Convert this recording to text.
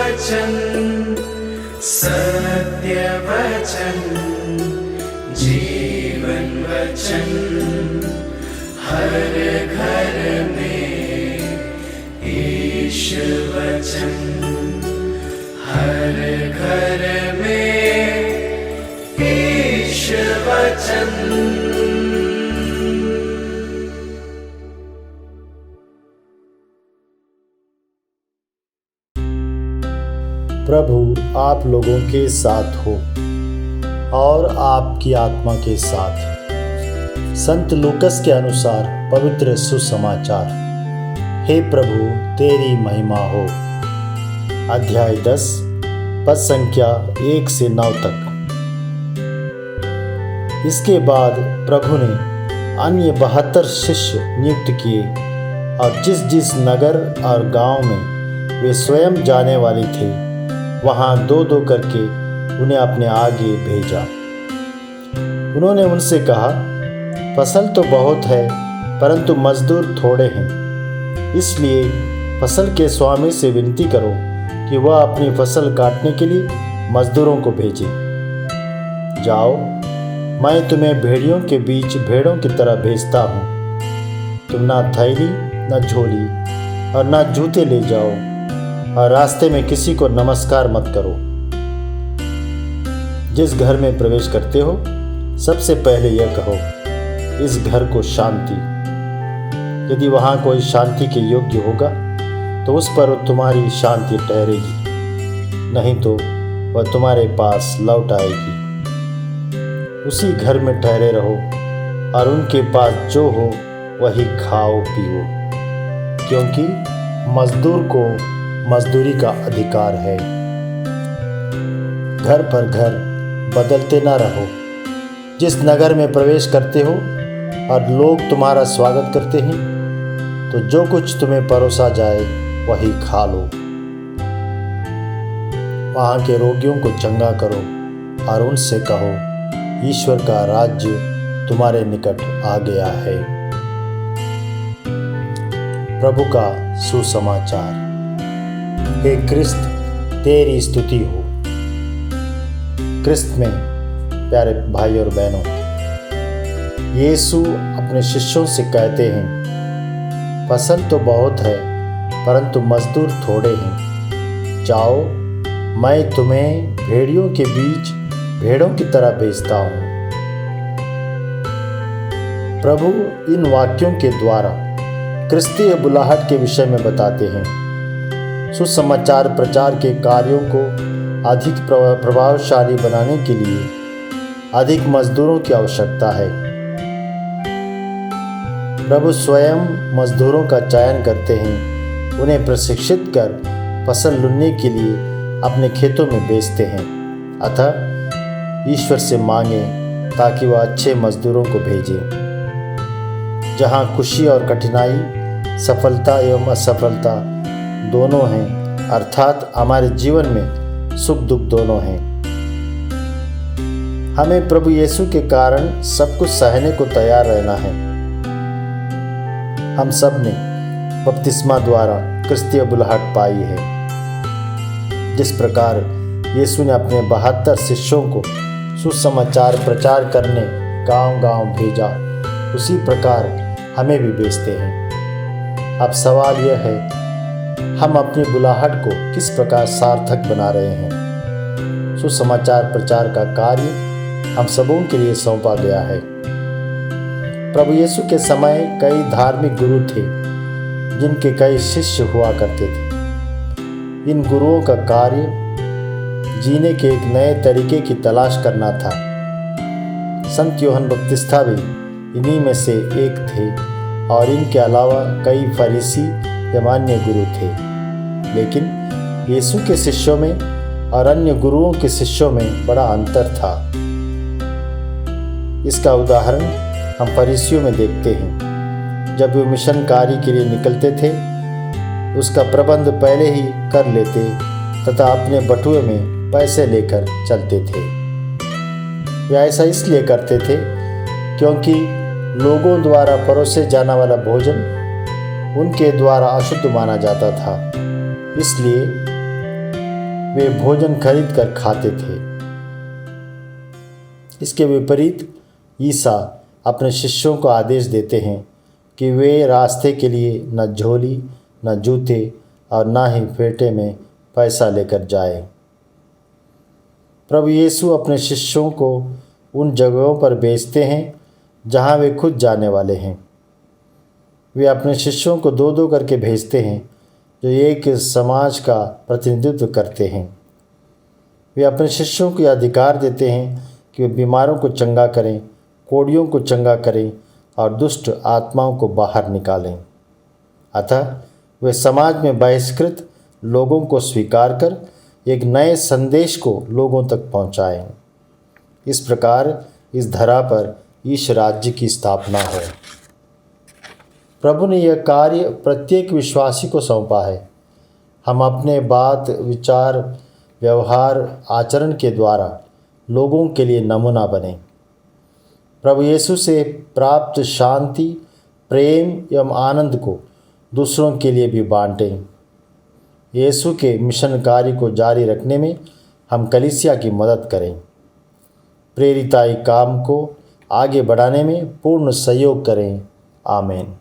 वचन, सत्य वचन, जीवन वचन, हर घर में ईश वचन, हर घर में ईश वचन। प्रभु आप लोगों के साथ हो और आपकी आत्मा के साथ। संत लूकस के अनुसार पवित्र सुसमाचार। हे प्रभु तेरी महिमा हो। अध्याय 10 पद संख्या 1 से 9 तक। इसके बाद प्रभु ने अन्य 72 शिष्य नियुक्त किए और जिस जिस नगर और गांव में वे स्वयं जाने वाले थे वहाँ 2-2 करके उन्हें अपने आगे भेजा। उन्होंने उनसे कहा, फसल तो बहुत है परंतु मजदूर थोड़े हैं, इसलिए फसल के स्वामी से विनती करो कि वह अपनी फसल काटने के लिए मजदूरों को भेजे। जाओ, मैं तुम्हें भेड़ियों के बीच भेड़ों की तरह भेजता हूँ। तुम ना थैली न झोली और ना जूते ले जाओ और रास्ते में किसी को नमस्कार मत करो। जिस घर में प्रवेश करते हो सबसे पहले यह कहो, इस घर को शांति। यदि वहाँ कोई शांति के योग्य होगा तो उस पर तुम्हारी शांति ठहरेगी, नहीं तो वह तुम्हारे पास लौट आएगी। उसी घर में ठहरे रहो और उनके पास जो हो वही खाओ पियो, क्योंकि मजदूर को मजदूरी का अधिकार है। घर पर घर बदलते ना रहो। जिस नगर में प्रवेश करते हो और लोग तुम्हारा स्वागत करते हैं तो जो कुछ तुम्हें परोसा जाए वही खा लो। वहाँ के रोगियों को चंगा करो और उनसे कहो, ईश्वर का राज्य तुम्हारे निकट आ गया है। प्रभु का सुसमाचार। हे क्रिस्त तेरी स्तुति हो। क्रिस्त में प्यारे भाई और बहनों, यीशु अपने शिष्यों से कहते हैं, फसल तो बहुत है परंतु मजदूर थोड़े हैं। जाओ, मैं तुम्हें भेड़ियों के बीच भेड़ों की तरह भेजता हूँ। प्रभु इन वाक्यों के द्वारा क्रिस्तीय बुलाहट के विषय में बताते हैं। सुसमाचार प्रचार के कार्यों को अधिक प्रभावशाली बनाने के लिए अधिक मजदूरों की आवश्यकता है। प्रभु स्वयं मजदूरों का चयन करते हैं, उन्हें प्रशिक्षित कर फसल लुनने के लिए अपने खेतों में भेजते हैं। अतः ईश्वर से मांगे ताकि वह अच्छे मजदूरों को भेजे। जहाँ खुशी और कठिनाई, सफलता एवं असफलता दोनों हैं, अर्थात हमारे जीवन में सुख दुख दोनों हैं। हमें प्रभु यीशु के कारण सब कुछ सहने को तैयार रहना है। हम सब ने बपतिस्मा द्वारा क्रिस्तीय बुलाहट पाई है। जिस प्रकार यीशु ने अपने 72 शिष्यों को सुसमाचार प्रचार करने गांव-गांव भेजा, उसी प्रकार हमें भी भेजते हैं। अब सवाल यह है, हम अपनी बुलाहट को किस प्रकार सार्थक बना रहे हैं। सुसमाचार प्रचार का कार्य हम सबों के लिए सौंपा गया है। प्रभु यीशु के समय कई धार्मिक गुरु थे जिनके कई शिष्य हुआ करते थे। इन गुरुओं का कार्य जीने के एक नए तरीके की तलाश करना था। संत यूहन्ना बपतिस्ता भी इन्हीं में से एक थे और इनके अलावा कई फरीसी या मान्य गुरु थे। लेकिन यीशु के शिष्यों में और अन्य गुरुओं के शिष्यों में बड़ा अंतर था। इसका उदाहरण हम फरीसियों में देखते हैं। जब वे मिशन कार्य के लिए निकलते थे, उसका प्रबंध पहले ही कर लेते तथा अपने बटुए में पैसे लेकर चलते थे। वे ऐसा इसलिए करते थे क्योंकि लोगों द्वारा परोसे जाने वाला भोजन उनके द्वारा अशुद्ध माना जाता था। इसलिए वे भोजन खरीद कर खाते थे। इसके विपरीत ईसा अपने शिष्यों को आदेश देते हैं कि वे रास्ते के लिए न झोली, न जूते और न ही फेटे में पैसा लेकर जाए। प्रभु यीशु अपने शिष्यों को उन जगहों पर भेजते हैं जहां वे खुद जाने वाले हैं। वे अपने शिष्यों को दो दो करके भेजते हैं जो एक समाज का प्रतिनिधित्व करते हैं। वे अपने शिष्यों को यह अधिकार देते हैं कि वे बीमारों को चंगा करें, कोढ़ियों को चंगा करें और दुष्ट आत्माओं को बाहर निकालें। अतः वे समाज में बहिष्कृत लोगों को स्वीकार कर एक नए संदेश को लोगों तक पहुंचाएं। इस प्रकार इस धरा पर ईश राज्य की स्थापना हो। प्रभु ने यह कार्य प्रत्येक विश्वासी को सौंपा है। हम अपने बात, विचार, व्यवहार, आचरण के द्वारा लोगों के लिए नमूना बने। प्रभु यीशु से प्राप्त शांति, प्रेम एवं आनंद को दूसरों के लिए भी बांटें। यीशु के मिशन कार्य को जारी रखने में हम कलीसिया की मदद करें। प्रेरिताई काम को आगे बढ़ाने में पूर्ण सहयोग करें। आमीन।